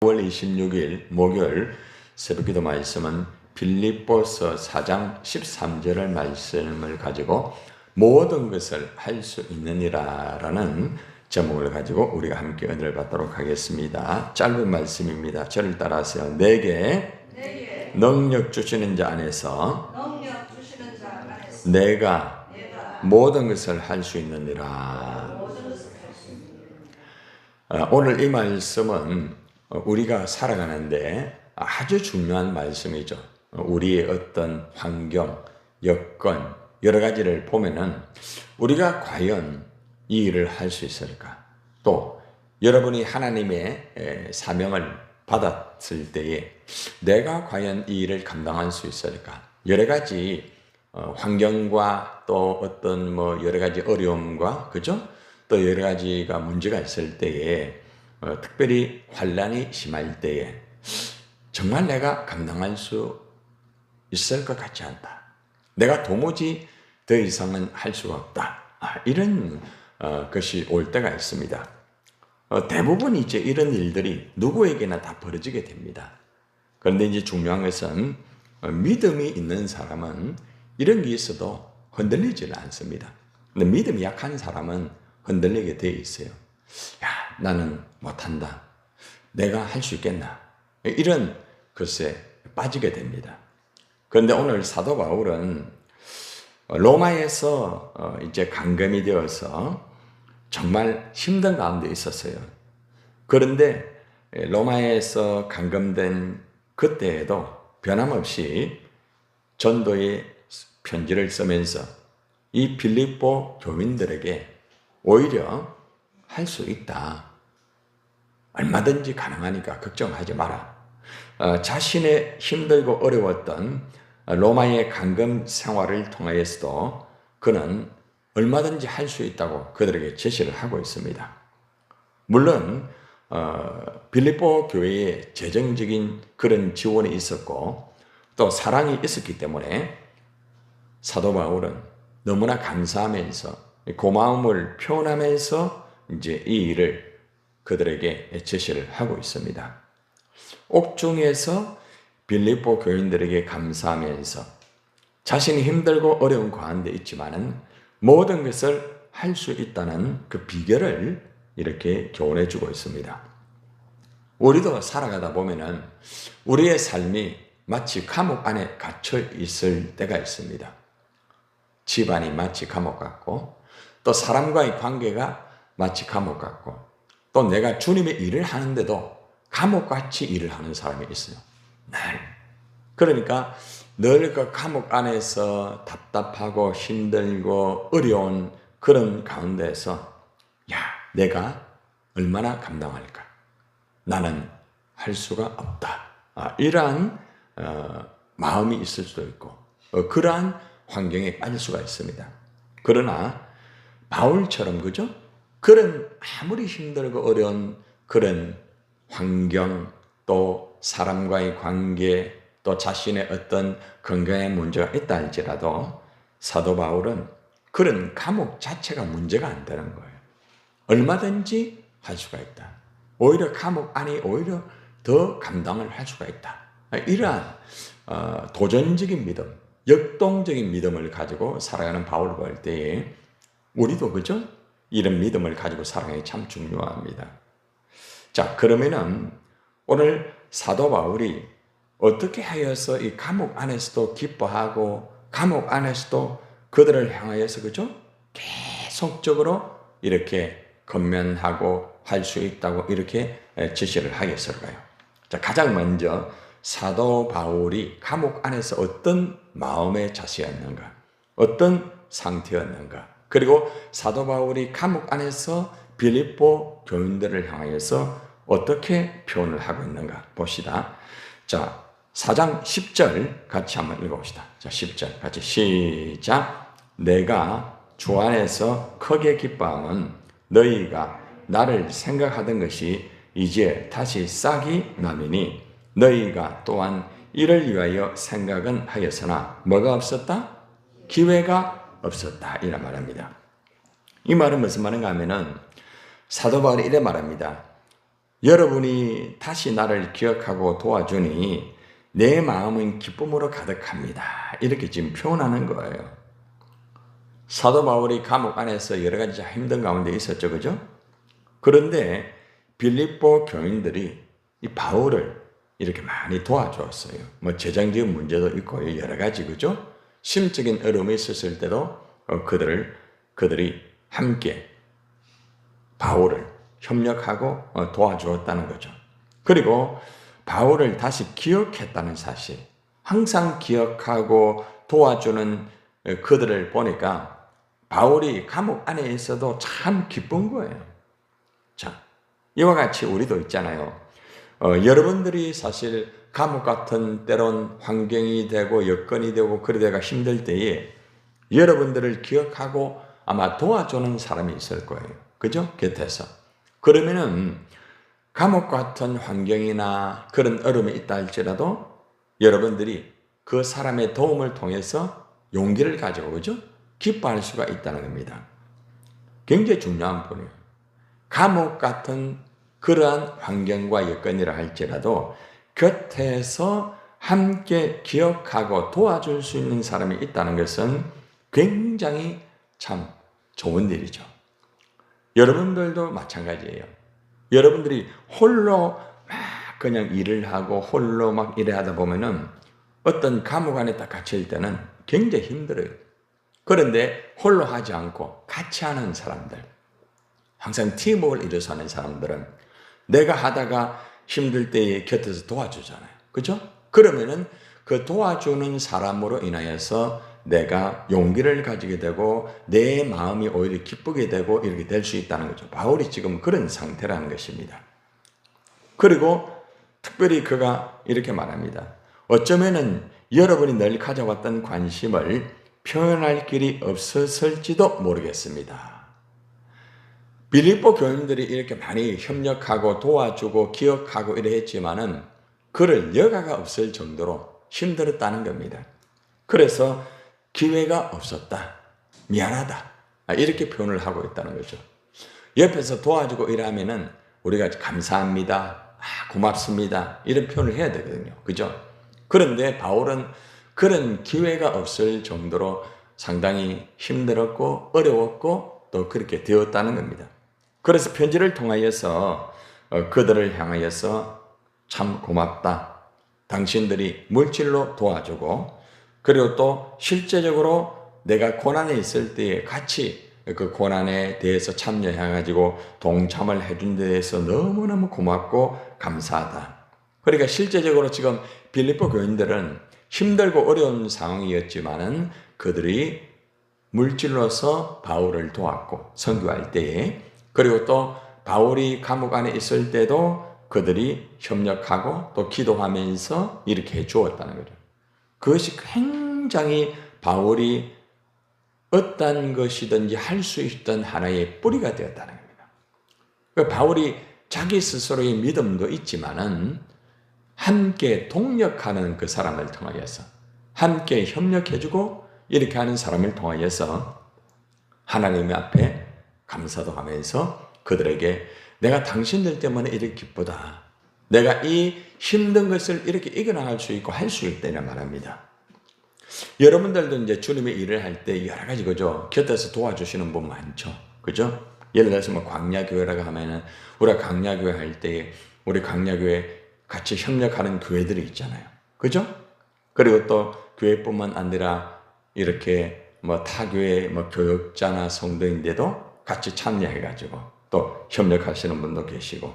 9월 26일 목요일 새벽기도 말씀은 빌립보서 4장 13절의 말씀을 가지고 모든 것을 할 수 있느니라 라는 제목을 가지고 우리가 함께 은혜를 받도록 하겠습니다. 짧은 말씀입니다. 저를 따라하세요. 내게 능력 주시는 자 안에서 내가 모든 것을 할 수 있느니라. 오늘 이 말씀은 우리가 살아가는데 아주 중요한 말씀이죠. 우리의 어떤 환경, 여건, 여러 가지를 보면은 우리가 과연 이 일을 할 수 있을까? 또 여러분이 하나님의 사명을 받았을 때에 내가 과연 이 일을 감당할 수 있을까? 여러 가지 환경과 또 어떤 여러 가지 어려움과 그죠? 또 여러 가지가 문제가 있을 때에 특별히 환난이 심할 때에 정말 내가 감당할 수 있을 것 같지 않다. 내가 도무지 더 이상은 할 수가 없다. 이런 것이 올 때가 있습니다. 대부분 이제 이런 일들이 누구에게나 다 벌어지게 됩니다. 그런데 이제 중요한 것은 믿음이 있는 사람은 이런 게 있어도 흔들리지는 않습니다. 근데 믿음이 약한 사람은 흔들리게 돼 있어요. 야, 나는 못한다. 내가 할 수 있겠나? 이런 것에 빠지게 됩니다. 그런데 오늘 사도 바울은 로마에서 이제 감금이 되어서 정말 힘든 가운데 있었어요. 그런데 로마에서 감금된 그때에도 변함없이 전도의 편지를 쓰면서 이 빌립보 교민들에게 오히려 할 수 있다. 얼마든지 가능하니까 걱정하지 마라. 자신의 힘들고 어려웠던 로마의 감금 생활을 통하여서도 그는 얼마든지 할 수 있다고 그들에게 제시를 하고 있습니다. 물론 빌립보 교회에 재정적인 그런 지원이 있었고 또 사랑이 있었기 때문에 사도 바울은 너무나 감사하면서 고마움을 표현하면서 이제 이 일을 그들에게 제시를 하고 있습니다. 옥중에서 빌립보 교인들에게 감사하면서 자신이 힘들고 어려운 가운데 있지만은 모든 것을 할 수 있다는 그 비결을 이렇게 교훈해 주고 있습니다. 우리도 살아가다 보면은 우리의 삶이 마치 감옥 안에 갇혀 있을 때가 있습니다. 집안이 마치 감옥 같고 또 사람과의 관계가 마치 감옥 같고 또 내가 주님의 일을 하는데도 감옥같이 일을 하는 사람이 있어요. 그러니까 늘 그 감옥 안에서 답답하고 힘들고 어려운 그런 가운데서 내가 얼마나 감당할까? 나는 할 수가 없다. 이러한 마음이 있을 수도 있고 그러한 환경에 빠질 수가 있습니다. 그러나 바울처럼 그죠? 그런 아무리 힘들고 어려운 그런 환경 또 사람과의 관계 또 자신의 어떤 건강의 문제가 있다 할지라도 사도 바울은 그런 감옥 자체가 문제가 안 되는 거예요. 얼마든지 할 수가 있다. 오히려 감옥 안이 오히려 더 감당을 할 수가 있다. 이러한 도전적인 믿음, 역동적인 믿음을 가지고 살아가는 바울을 볼 때에 우리도 그죠? 이런 믿음을 가지고 살아가는 게 참 중요합니다. 자, 그러면은 오늘 사도 바울이 어떻게 하여서 이 감옥 안에서도 기뻐하고 감옥 안에서도 그들을 향하여서 그죠? 계속적으로 이렇게 건면하고 할 수 있다고 이렇게 제시를 하겠을까요? 자, 가장 먼저 사도 바울이 감옥 안에서 어떤 마음의 자세였는가? 어떤 상태였는가? 그리고 사도 바울이 감옥 안에서 빌립보 교인들을 향하여서 어떻게 표현을 하고 있는가 봅시다. 자, 4장 10절 같이 한번 읽어봅시다. 자, 10절 같이 시작. 내가 주 안에서 크게 기뻐함은 너희가 나를 생각하던 것이 이제 다시 싹이 나미니 너희가 또한 이를 위하여 생각은 하였으나 뭐가 없었다? 기회가 없었다. 이란 말합니다. 이 말은 무슨 말인가 하면은 사도 바울이 이래 말합니다. 여러분이 다시 나를 기억하고 도와주니 내 마음은 기쁨으로 가득합니다. 이렇게 지금 표현하는 거예요. 사도 바울이 감옥 안에서 여러 가지 힘든 가운데 있었죠. 그죠? 그런데 빌립보 교인들이 이 바울을 이렇게 많이 도와주었어요. 뭐 재정적인 문제도 있고 여러 가지, 그죠? 심적인 어려움이 있었을 때도 그들이 함께 바울을 협력하고 도와주었다는 거죠. 그리고 바울을 다시 기억했다는 사실, 항상 기억하고 도와주는 그들을 보니까 바울이 감옥 안에 있어도 참 기쁜 거예요. 자, 이와 같이 우리도 있잖아요. 여러분들이 사실 감옥 같은 때론 환경이 되고 여건이 되고 그러다가 힘들 때에 여러분들을 기억하고 아마 도와주는 사람이 있을 거예요. 그죠? 곁에서. 그러면은 감옥 같은 환경이나 그런 어려움이 있다 할지라도 여러분들이 그 사람의 도움을 통해서 용기를 가지고, 그죠? 기뻐할 수가 있다는 겁니다. 굉장히 중요한 분이에요. 감옥 같은 그러한 환경과 여건이라 할지라도 곁에서 함께 기억하고 도와줄 수 있는 사람이 있다는 것은 굉장히 참 좋은 일이죠. 여러분들도 마찬가지예요. 여러분들이 홀로 막 그냥 일을 하고 홀로 막 일을 하다 보면은 어떤 감옥 안에 딱 갇힐 때는 굉장히 힘들어요. 그런데 홀로 하지 않고 같이 하는 사람들, 항상 팀워크를 이루어서 하는 사람들은 내가 하다가 힘들 때에 곁에서 도와주잖아요. 그죠? 그러면은 그 도와주는 사람으로 인하여서 내가 용기를 가지게 되고 내 마음이 오히려 기쁘게 되고 이렇게 될 수 있다는 거죠. 바울이 지금 그런 상태라는 것입니다. 그리고 특별히 그가 이렇게 말합니다. 어쩌면은 여러분이 늘 가져왔던 관심을 표현할 길이 없었을지도 모르겠습니다. 빌립보 교인들이 이렇게 많이 협력하고 도와주고 기억하고 이래 했지만은 그를 여가가 없을 정도로 힘들었다는 겁니다. 그래서 기회가 없었다. 미안하다. 이렇게 표현을 하고 있다는 거죠. 옆에서 도와주고 이러면은 우리가 감사합니다. 고맙습니다. 이런 표현을 해야 되거든요. 그죠? 그런데 바울은 그런 기회가 없을 정도로 상당히 힘들었고 어려웠고 또 그렇게 되었다는 겁니다. 그래서 편지를 통하여서 그들을 향하여서 참 고맙다. 당신들이 물질로 도와주고 그리고 또 실제적으로 내가 고난에 있을 때에 같이 그 고난에 대해서 참여해가지고 동참을 해준 데 대해서 너무너무 고맙고 감사하다. 그러니까 실제적으로 지금 빌립보 교인들은 힘들고 어려운 상황이었지만은 그들이 물질로서 바울을 도왔고 선교할 때에 그리고 또 바울이 감옥 안에 있을 때도 그들이 협력하고 또 기도하면서 이렇게 해 주었다는 거죠. 그것이 굉장히 바울이 어떤 것이든지 할 수 있던 하나의 뿌리가 되었다는 겁니다. 바울이 자기 스스로의 믿음도 있지만은 함께 동력하는 그 사람을 통하여서 함께 협력해주고 이렇게 하는 사람을 통하여서 하나님 앞에 감사도 하면서 그들에게 내가 당신들 때문에 이렇게 기쁘다. 내가 이 힘든 것을 이렇게 이겨나갈 수 있고 할 수 있다는 말합니다. 여러분들도 이제 주님의 일을 할 때 여러 가지 그죠? 곁에서 도와주시는 분 많죠. 그죠? 예를 들어서 뭐 광야교회라고 하면은 우리가 광야교회 할 때 우리 광야교회 같이 협력하는 교회들이 있잖아요. 그죠? 그리고 또 교회뿐만 아니라 이렇게 뭐 타교회 뭐 교역자나 성도인데도 같이 참여해가지고 또 협력하시는 분도 계시고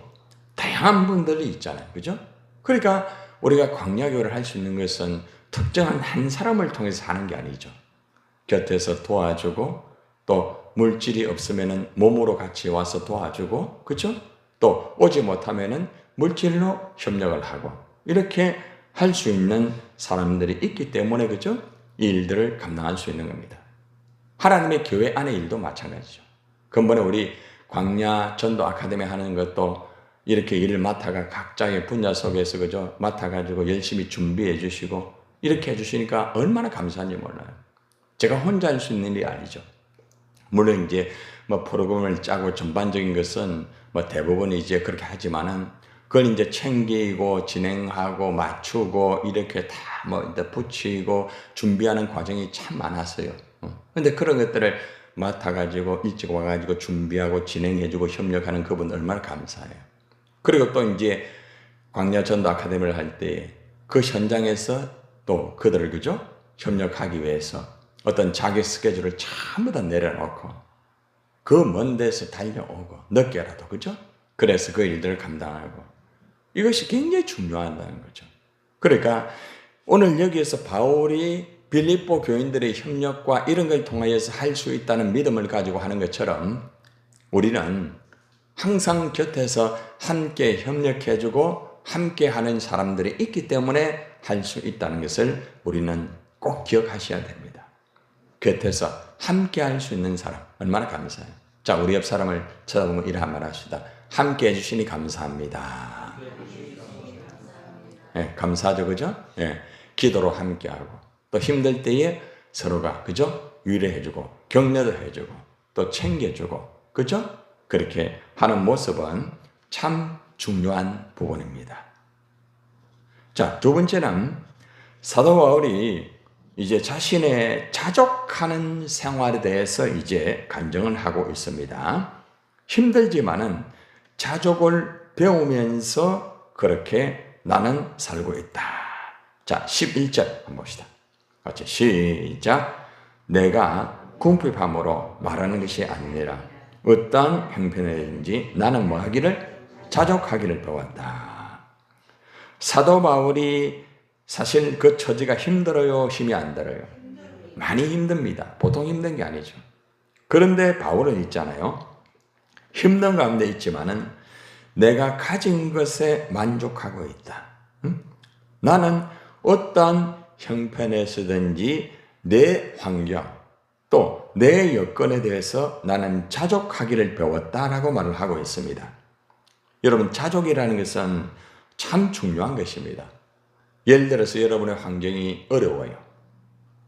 다양한 분들이 있잖아요. 그죠? 그러니까 우리가 광야교회를 할 수 있는 것은 특정한 한 사람을 통해서 하는 게 아니죠. 곁에서 도와주고 또 물질이 없으면은 몸으로 같이 와서 도와주고 그죠? 또 오지 못하면은 물질로 협력을 하고 이렇게 할 수 있는 사람들이 있기 때문에 그죠? 이 일들을 감당할 수 있는 겁니다. 하나님의 교회 안의 일도 마찬가지죠. 근본에 우리 광야 전도 아카데미 하는 것도 이렇게 일을 맡아가 각자의 분야 속에서 그죠? 맡아가지고 열심히 준비해 주시고 이렇게 해주시니까 얼마나 감사한지 몰라요. 제가 혼자 할 수 있는 일이 아니죠. 물론 이제 뭐 프로그램을 짜고 전반적인 것은 뭐 대부분 이제 그렇게 하지만은 그걸 이제 챙기고 진행하고 맞추고 이렇게 다 뭐 붙이고 준비하는 과정이 참 많았어요. 근데 그런 것들을 맡아가지고 일찍 와가지고 준비하고 진행해주고 협력하는 그분 얼마나 감사해요. 그리고 또 이제 광야 전도 아카데미를 할 때 그 현장에서 또 그들을 그죠? 협력하기 위해서 어떤 자기 스케줄을 전부 다 내려놓고 그 먼 데서 달려오고 늦게라도 그죠? 그래서 그 일들을 감당하고 이것이 굉장히 중요하다는 거죠. 그러니까 오늘 여기에서 바울이 빌립보 교인들의 협력과 이런 걸 통하여서 할 수 있다는 믿음을 가지고 하는 것처럼 우리는 항상 곁에서 함께 협력해주고 함께 하는 사람들이 있기 때문에 할 수 있다는 것을 우리는 꼭 기억하셔야 됩니다. 곁에서 함께 할 수 있는 사람 얼마나 감사해요. 자, 우리 옆 사람을 쳐다보면 이런 말 합시다. 함께 해주시니 감사합니다. 네, 감사하죠, 그죠? 네, 기도로 함께하고 또 힘들 때에 서로가 그죠? 위로해주고 격려도 해주고 또 챙겨주고 그죠? 그렇게 하는 모습은 참 중요한 부분입니다. 자, 두 번째는 사도 바울이 이제 자신의 자족하는 생활에 대해서 이제 간증을 하고 있습니다. 힘들지만은 자족을 배우면서 그렇게 나는 살고 있다. 자, 11절 한번 봅시다. 같이 시작. 내가 궁핍함으로 말하는 것이 아니라 어떠한 형편이든지 나는 뭐 하기를 자족하기를 배웠다. 사도 바울이 사실 그 처지가 힘들어요? 힘이 안 들어요? 많이 힘듭니다. 보통 힘든 게 아니죠. 그런데 바울은 있잖아요. 힘든 가운데 있지만은 내가 가진 것에 만족하고 있다. 나는 어떤 형편에서든지 내 환경 또 내 여건에 대해서 나는 자족하기를 배웠다라고 말을 하고 있습니다. 여러분, 자족이라는 것은 참 중요한 것입니다. 예를 들어서 여러분의 환경이 어려워요.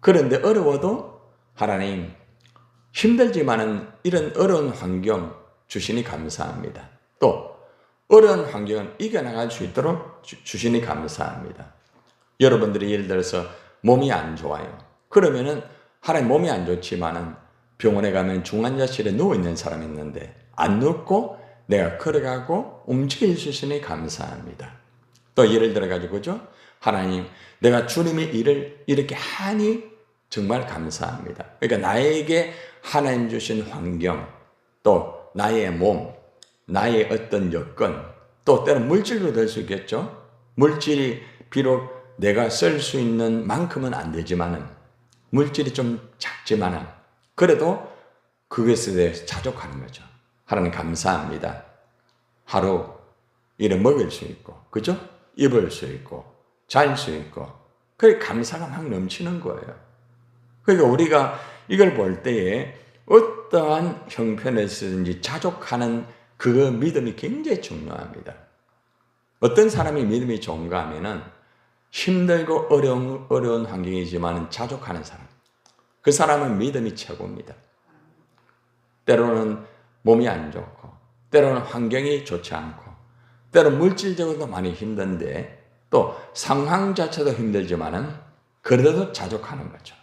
그런데 어려워도 하나님 힘들지만은 이런 어려운 환경 주시니 감사합니다. 또 어려운 환경은 이겨나갈 수 있도록 주시니 감사합니다. 여러분들이 예를 들어서 몸이 안 좋아요. 그러면은 하나님 몸이 안 좋지만은 병원에 가면 중환자실에 누워있는 사람이 있는데 안 눕고 내가 걸어가고 움직일 수 있으니 감사합니다. 또 예를 들어가지고 그죠? 하나님 내가 주님의 일을 이렇게 하니 정말 감사합니다. 그러니까 나에게 하나님 주신 환경 또 나의 몸 나의 어떤 여건 또 때로는 물질도 될 수 있겠죠. 물질이 비록 내가 쓸 수 있는 만큼은 안 되지만은 물질이 좀 작지만은 그래도 그것에 대해서 자족하는 거죠. 하나님 감사합니다. 하루 이래 먹을 수 있고 그죠? 입을 수 있고 잘 수 있고 그게 감사가 막 넘치는 거예요. 그러니까 우리가 이걸 볼 때에 어떠한 형편에서든지 자족하는 그 믿음이 굉장히 중요합니다. 어떤 사람이 믿음이 좋은가 하면은 힘들고 어려운 환경이지만 자족하는 사람. 그 사람은 믿음이 최고입니다. 때로는 몸이 안 좋고, 때로는 환경이 좋지 않고, 때로는 물질적으로도 많이 힘든데, 또 상황 자체도 힘들지만은 그래도 자족하는 거죠.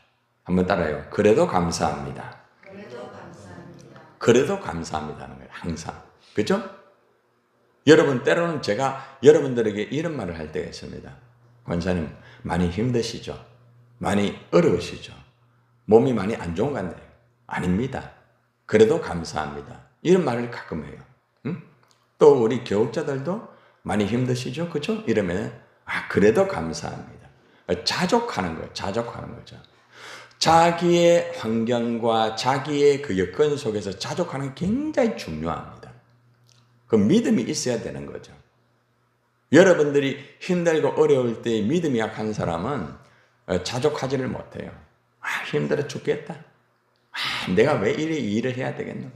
한번 따라요. 그래도 감사합니다. 그래도 감사합니다. 그래도 감사합니다는 거예요. 항상. 그죠? 여러분, 때로는 제가 여러분들에게 이런 말을 할 때가 있습니다. 권사님, 많이 힘드시죠? 많이 어려우시죠? 몸이 많이 안 좋은 것 같네요. 아닙니다. 그래도 감사합니다. 이런 말을 가끔 해요. 또 우리 교육자들도 많이 힘드시죠? 그죠? 이러면, 그래도 감사합니다. 자족하는 거예요. 자족하는 거죠. 자기의 환경과 자기의 그 여건 속에서 자족하는 게 굉장히 중요합니다. 그 믿음이 있어야 되는 거죠. 여러분들이 힘들고 어려울 때 믿음이 약한 사람은 자족하지를 못해요. 힘들어 죽겠다. 내가 왜 이래 일을 해야 되겠노?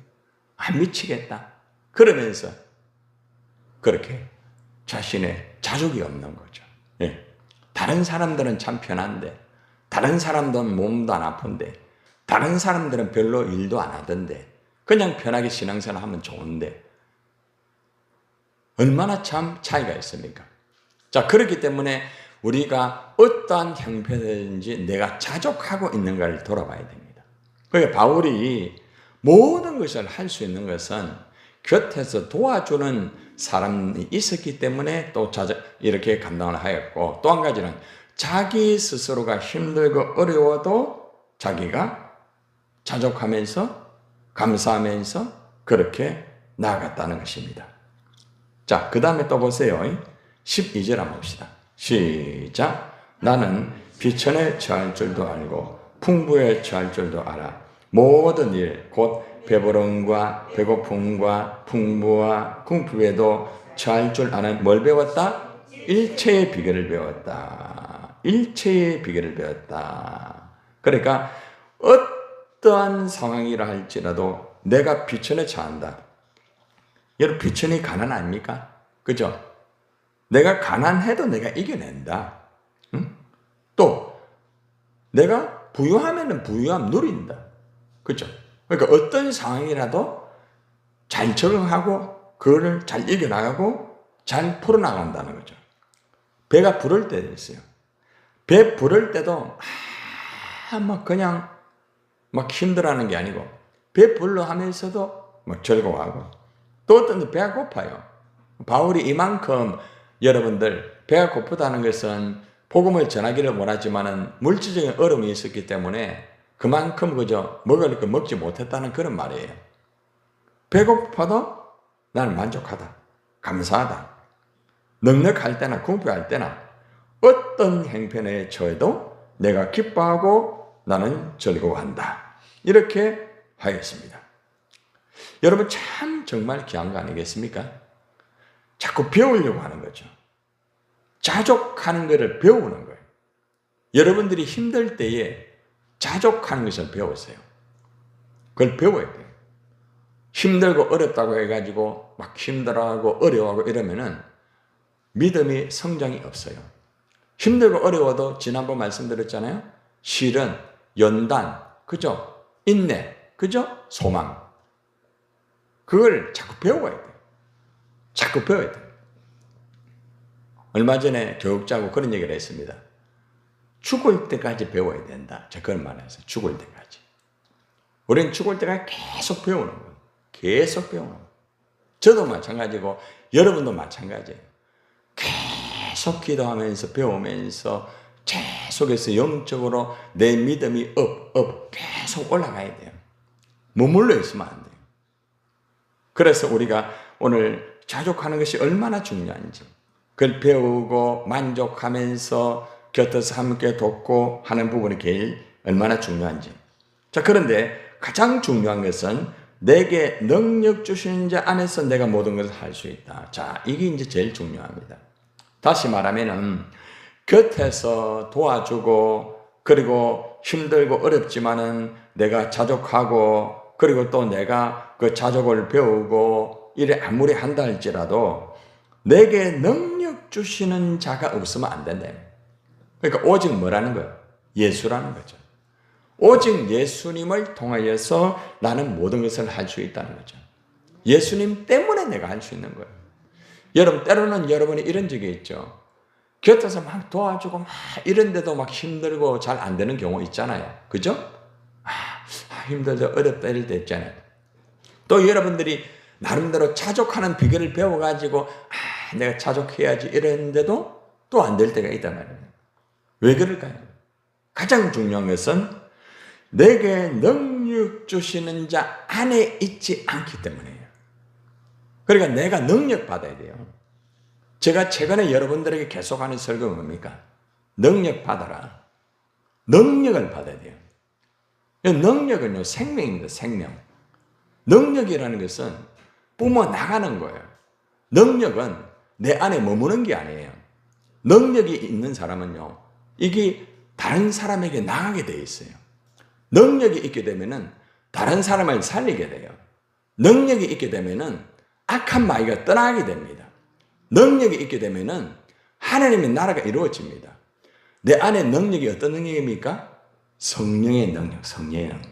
미치겠다. 그러면서 그렇게 자신의 자족이 없는 거죠. 예. 다른 사람들은 참 편한데, 다른 사람들은 몸도 안 아픈데, 다른 사람들은 별로 일도 안 하던데, 그냥 편하게 신앙생활 하면 좋은데, 얼마나 참 차이가 있습니까? 자, 그렇기 때문에 우리가 어떠한 형편이든지 내가 자족하고 있는가를 돌아봐야 됩니다. 그러니까 바울이 모든 것을 할 수 있는 것은 곁에서 도와주는 사람이 있었기 때문에 또 이렇게 감당을 하였고, 또 한 가지는 자기 스스로가 힘들고 어려워도 자기가 자족하면서 감사하면서 그렇게 나아갔다는 것입니다. 자, 그 다음에 또 보세요. 12절 한번 봅시다. 시작. 나는 비천에 처할 줄도 알고 풍부에 처할 줄도 알아. 모든 일, 곧 배부름과 배고픔과 풍부와 궁핍에도 처할 줄 아는 뭘 배웠다? 일체의 비결을 배웠다. 일체의 비결을 배웠다. 그러니까 어떠한 상황이라 할지라도 내가 비천에 처한다. 여러분, 비천이 가난 아닙니까? 그죠? 내가 가난해도 내가 이겨낸다. 응? 또 내가 부유하면 부유함 누린다. 그죠? 그러니까 어떤 상황이라도 잘 적응하고 그거를 잘 이겨나가고 잘 풀어나간다는 거죠. 배가 부를 때도 있어요. 배 부를 때도 막 그냥 막 힘들어하는 게 아니고 배 불러 하면서도 막 즐거워하고, 또 어떤 데 배가 고파요. 바울이 이만큼 여러분들 배가 고프다는 것은 복음을 전하기를 원하지만은 물질적인 어려움이 있었기 때문에 그만큼 그저 먹을 거 먹지 못했다는 그런 말이에요. 배고파도 나는 만족하다. 감사하다. 넉넉할 때나 궁핍할 때나 어떤 형편에 처해도 내가 기뻐하고 나는 즐거워한다. 이렇게 하겠습니다. 여러분, 참 정말 귀한 거 아니겠습니까? 자꾸 배우려고 하는 거죠. 자족하는 것을 배우는 거예요. 여러분들이 힘들 때에 자족하는 것을 배우세요. 그걸 배워야 돼요. 힘들고 어렵다고 해가지고 막 힘들어하고 어려워하고 이러면은 믿음이 성장이 없어요. 힘들고 어려워도 지난번 말씀드렸잖아요. 실은, 연단, 그죠? 인내, 그죠? 소망. 그걸 자꾸 배워야 돼요. 자꾸 배워야 돼요. 얼마 전에 교육자하고 그런 얘기를 했습니다. 죽을 때까지 배워야 된다. 제가 그런 말을 했어요. 죽을 때까지. 우리는 죽을 때까지 계속 배우는 거예요. 계속 배우는 거예요. 저도 마찬가지고 여러분도 마찬가지예요. 계속 기도하면서 배우면서 계속해서 영적으로 내 믿음이 계속 올라가야 돼요. 머물러 있으면 안 돼요. 그래서 우리가 오늘 자족하는 것이 얼마나 중요한지, 그걸 배우고 만족하면서 곁에서 함께 돕고 하는 부분이 얼마나 중요한지. 자, 그런데 가장 중요한 것은 내게 능력 주시는 자 안에서 내가 모든 것을 할 수 있다. 자, 이게 이제 제일 중요합니다. 다시 말하면은 곁에서 도와주고, 그리고 힘들고 어렵지만은 내가 자족하고, 그리고 또 내가 그 자족을 배우고 이래 아무리 한다 할지라도 내게 능력 주시는 자가 없으면 안 된다. 그러니까 오직 뭐라는 거예요? 예수라는 거죠. 오직 예수님을 통하여서 나는 모든 것을 할 수 있다는 거죠. 예수님 때문에 내가 할 수 있는 거예요. 여러분, 때로는 여러분이 이런 적이 있죠. 곁에서 막 도와주고 막 이런데도 막 힘들고 잘 안 되는 경우 있잖아요. 그죠? 힘들다, 어렵다 이럴 때 있잖아요. 또 여러분들이 나름대로 자족하는 비결을 배워가지고 내가 자족해야지 이랬는데도 또 안 될 때가 있단 말이에요. 왜 그럴까요? 가장 중요한 것은 내게 능력 주시는 자 안에 있지 않기 때문이에요. 그러니까 내가 능력 받아야 돼요. 제가 최근에 여러분들에게 계속하는 설교는 뭡니까? 능력 받아라. 능력을 받아야 돼요. 능력은요, 생명입니다. 생명. 능력이라는 것은 뿜어 나가는 거예요. 능력은 내 안에 머무는 게 아니에요. 능력이 있는 사람은요, 이게 다른 사람에게 나가게 돼 있어요. 능력이 있게 되면은 다른 사람을 살리게 돼요. 능력이 있게 되면은 악한 마귀가 떠나게 됩니다. 능력이 있게 되면은 하나님의 나라가 이루어집니다. 내 안에 능력이 어떤 능력입니까? 성령의 능력, 성령의 능력.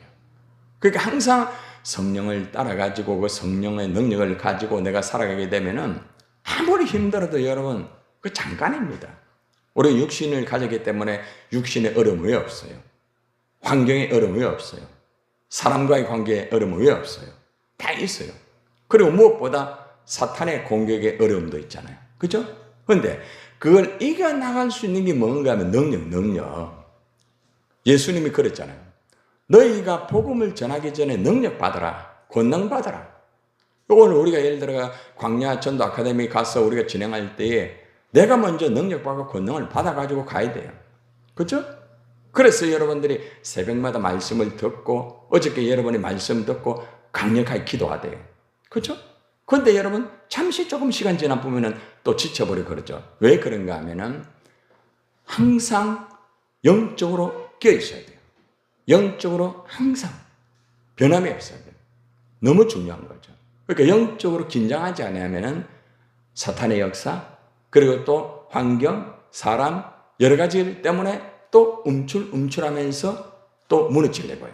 그러니까 항상 성령을 따라가지고 그 성령의 능력을 가지고 내가 살아가게 되면은 아무리 힘들어도 여러분 그 잠깐입니다. 우리 육신을 가졌기 때문에 육신의 어려움 왜 없어요? 환경의 어려움 왜 없어요? 사람과의 관계에 어려움 왜 없어요? 다 있어요. 그리고 무엇보다 사탄의 공격의 어려움도 있잖아요. 그죠? 그런데 그걸 이겨나갈 수 있는 게 뭔가 하면 능력. 예수님이 그랬잖아요. 너희가 복음을 전하기 전에 능력 받아라. 권능 받아라. 오늘 우리가 예를 들어 광야 전도 아카데미 가서 우리가 진행할 때에 내가 먼저 능력 받고 권능을 받아가지고 가야 돼요. 그렇죠? 그래서 여러분들이 새벽마다 말씀을 듣고 어저께 여러분이 말씀 듣고 강력하게 기도하대요. 그렇죠? 그런데 여러분 잠시 조금 시간 지나 보면은 또 지쳐버리고 그러죠. 왜 그런가 하면은 항상 영적으로 깨어 있어야 돼요. 영적으로 항상 변함이 없어야 돼요. 너무 중요한 거죠. 그러니까 영적으로 긴장하지 않으면은 사탄의 역사 그리고 또 환경, 사람 여러 가지 때문에 또 움츠하면서 또 무너지려고요.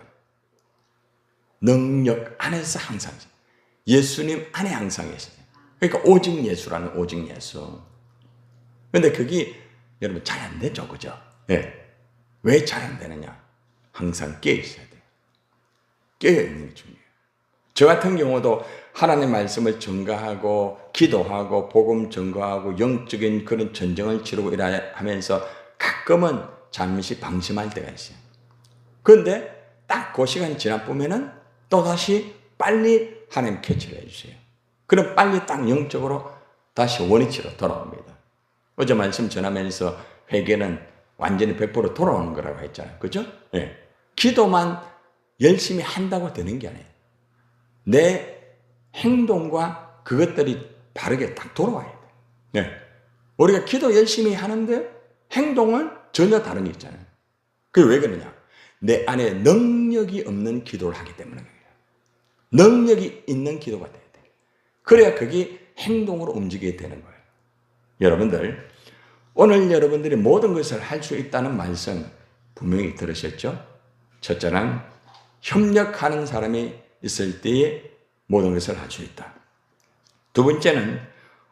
능력 안에서 항상 예수님 안에 항상 계세요. 그러니까 오직 예수라는 오직 예수. 그런데 그게 여러분 잘 안 되죠, 그죠? 네. 왜 잘 안 되느냐? 항상 깨어 있어야 돼요. 깨어 있는 게 중요해요. 저 같은 경우도 하나님의 말씀을 전가하고 기도하고 복음 전가하고 영적인 그런 전쟁을 치르고 하면서 가끔은 잠시 방심할 때가 있어요. 그런데 딱 그 시간 지나 보면은 또다시 빨리 하나님 캐치를 해주세요. 그럼 빨리 딱 영적으로 다시 원위치로 돌아옵니다. 어제 말씀 전하면서 회개는 완전히 100% 돌아오는 거라고 했잖아요. 그죠? 네. 기도만 열심히 한다고 되는 게 아니에요. 내 행동과 그것들이 바르게 딱 돌아와야 돼요. 네. 우리가 기도 열심히 하는데 행동은 전혀 다른 게 있잖아요. 그게 왜 그러냐? 내 안에 능력이 없는 기도를 하기 때문에 그래요. 능력이 있는 기도가 돼야 돼요. 그래야 그게 행동으로 움직이게 되는 거예요. 여러분들, 오늘 여러분들이 모든 것을 할 수 있다는 말씀 분명히 들으셨죠? 첫째는 협력하는 사람이 있을 때에 모든 것을 할 수 있다. 두 번째는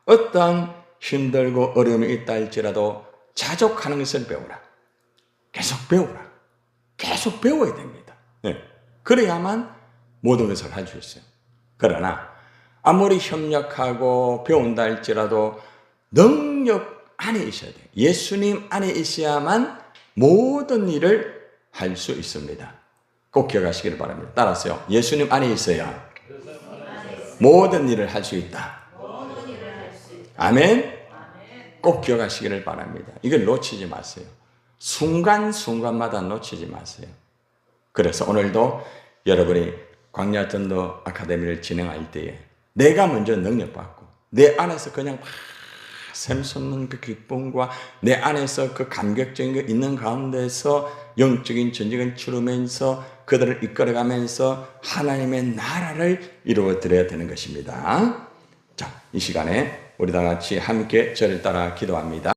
어떠한 힘들고 어려움이 있다 할지라도 자족하는 것을 배우라. 계속 배우라. 계속 배워야 됩니다. 네. 그래야만 모든 것을 할 수 있어요. 그러나 아무리 협력하고 배운다 할지라도 능력 안에 있어야 돼요. 예수님 안에 있어야만 모든 일을 할 수 있습니다. 꼭 기억하시기를 바랍니다. 따라서요. 예수님 안에 있어야 모든 일을 할 수 있다. 아멘. 꼭 기억하시기를 바랍니다. 이걸 놓치지 마세요. 순간순간마다 놓치지 마세요. 그래서 오늘도 여러분이 광야전도 아카데미를 진행할 때에 내가 먼저 능력받고 내 안에서 그냥 막 샘솟는 그 기쁨과 내 안에서 그 감격적인 게 있는 가운데서 영적인 전쟁을 치르면서 그들을 이끌어가면서 하나님의 나라를 이루어 드려야 되는 것입니다. 자, 이 시간에 우리 다 같이 함께 저를 따라 기도합니다.